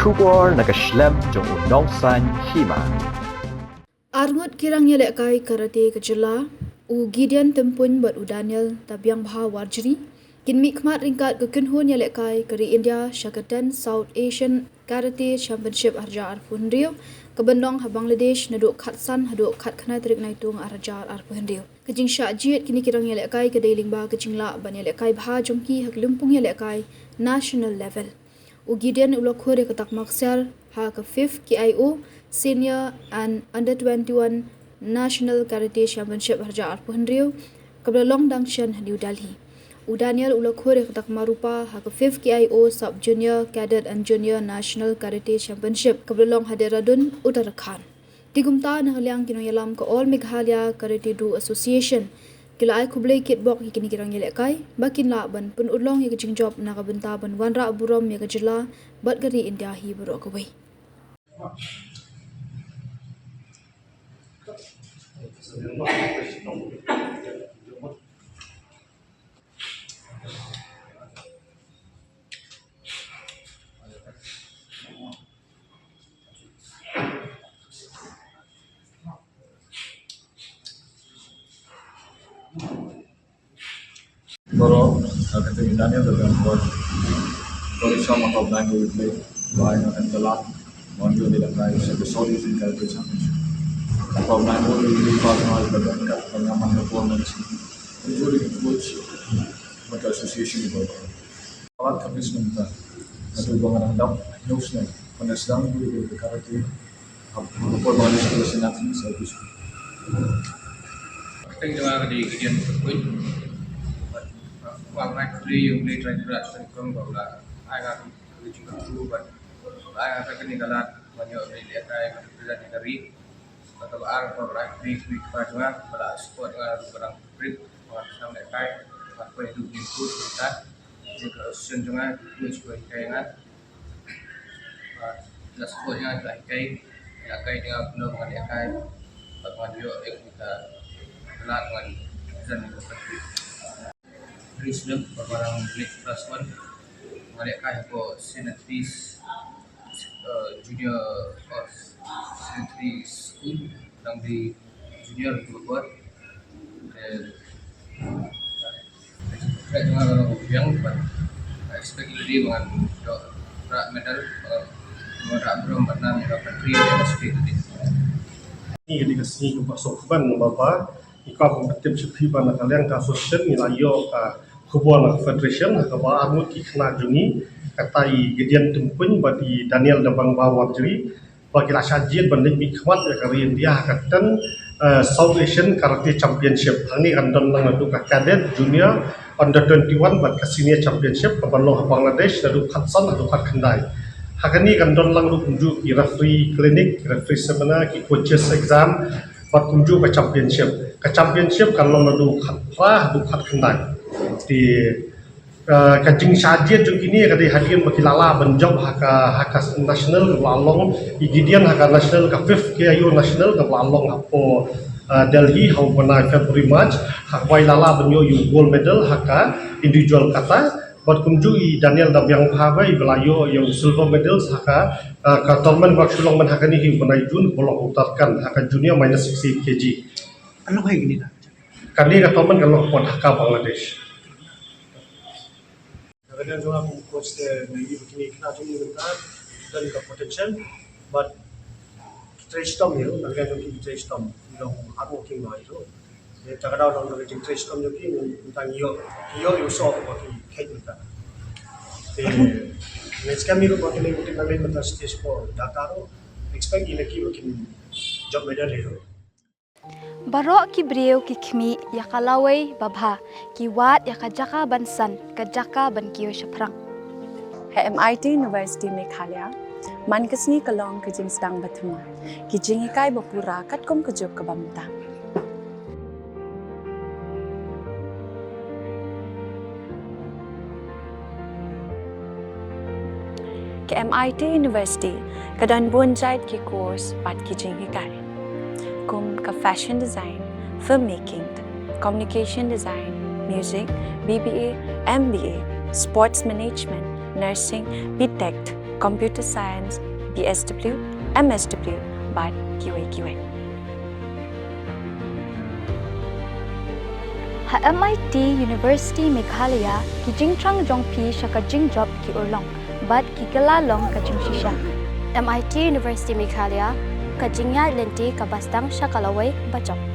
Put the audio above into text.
Kubor nakaslem jong unongsan hima. Arngot kirang yelek kai karate kejela u Gideon tempun buat u Daniel tabiang bha warjri kin mikmat ringkat ke kenhun yelek kai kari India Shakatan South Asian Karate Championship arja arpun rio kebendong ha Bangladesh naduk khatsan haduk khat khana trik naitung arja arpun rio kejing syajit kini kirang yelek kai ke dailing ba kejingla ban yelek kai bha jongki hak lumpung yelek kai national level u Gideon ulok khore katak maksar ha ke 5th KIO Senior and Under 21 National Karate Championship harja arpun rio kebelalong dangshan New Delhi. U Daniel ulok khore katak marupa ha ke 5th KIO Sub Junior Cadet and Junior National Karate Championship kebelalong Haderadun Uttarakhand. Tigumta na haliang kinoyalam ke All Meghalaya Karate Do Association kila ay kublay kitbok hikini kirang yelekai bakin laban pun ulong ya kejing job na kabenta ban wanra aburom ya kejela bat gari India hi berok kawai. Boro kata Daniel dengan buat sama kau belanja play bahaya dan telah monjo di dalam sebagai solusi Karate Championship. Kau belanja di pasal badan kat pengaman performance usually coach macam association itu. Alat kami sebentar. Satu bangunan dam, newsnya pada sedang di Karate. Apa bangunan sekolah senat ini saya bisa. Kita juga di Gideon Terpun. Wang naik kiri yang boleh try berat terkong barulah ayah kami juga dulu buat ayah kami kenalan banyak dari lihat ayah kami dari atau arah orang kiri pada pada sport dengan orang kiri orang sama dekai apa itu input kita jika senjungan itu sebagai kaingan jelas sportnya adalah kai dengan penuh dengan dekai bagaimana juga kita kenalan dengan dan seperti Muslim barang Black Plus One mereka ko Senatris junior or Senatris school yang di junior itu buat saya juga kalau yang buat expect lebih dengan medal belum pernah dapat free dari state ini ketika sini kepasokan bapa ikut kompetisi FIBA nak kalian kasusnya nilayo ka hubungan federation ka ba amut kena jungi katai Gideon tumpun bagi Daniel dabang bawar jeri bagi rasajid banding mikmat ya kari India katan South Asian Karate Championship ini andon lang adu ka cadet junior under 21 bagi senior championship ka banlo Bangladesh adu khatsan adu kat khandai hakani andon lang adu kunju ki referee clinic referee seminar ki coaches exam buat kunju ke championship kalau madu khatra du khat khandai di kajing sajid jung ini kadi hadian bakilala banjob haka national lalong Gideon haka national ka 5th KIO national ka lalong hapo Delhi hau bana February March hak wai lala banyo yu gold medal haka individual kata buat kunju i Daniel dabyang phabai belayo yang silver medals haka ka tournament bak sulong man haka ni hi banai jun bolong utarkan haka junior minus 60 kg ano kayo gini na kani ka tournament kalau pon haka Bangladesh kadang juga aku coach de nagi begini kena cumi bentar dan ke potential but trace tom itu kadang juga trace tom long hardworking lah itu ya kadang-kadang orang lagi trace tom juga tentang yo so bagi kayak kita next kami itu bagi ni mungkin kami bentar stage for data itu expect ini lagi mungkin job medal itu Barok ki breu ki khmi ya kalawai babha ki wat ya kajaka bansan kajaka ban kiyo shaprang MIT University Meghalaya man kasni kalong kajing stang bathuma ki jingikai bapura katkom kajok kabamta ke MIT University kadan bunjait ki course pat ki jingikai kum ka fashion design, filmmaking, communication design, music, BBA, MBA, sports management, nursing, BTech, Computer Science, BSW, MSW, bat QA. Ha MIT University Meghalaya ki jingtrang jongpi shaka jingjop ki urlong bat ki galalong ka jingshisha. MIT University Meghalaya ka jingya lenti ka bastang shakalaway bachok.